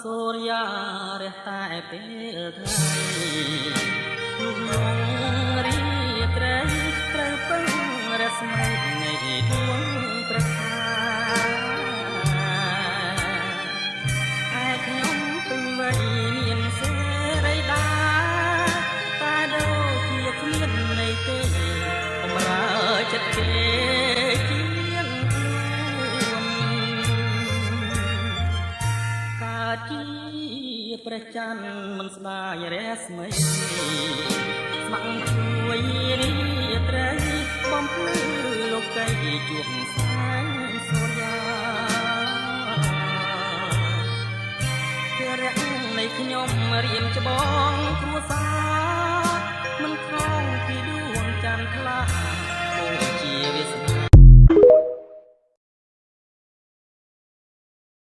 សូរ្យារះតែពេលថ្ងៃលុះលងរីត្រីត្រូវពឹងរស្មីនៃដួងប្រសាឯខ្ញុំពេញវ័យមានសេរីដាតែដូចជាគ្មានន័យទេតម្រើចិត្តគេជាងខ្លួនកើតជាព្រះច័ន្ទមិនស្ដាយរស្មីស្ម័គ្រជួយរីត្រីបំភ្លឺលោកីជួបសែងសូរ្យាជារះនៃខ្ញុំរៀមច្បងគ្រួសារមិនខំពីដួងច័ន្ទថ្លាអូជាវាសនា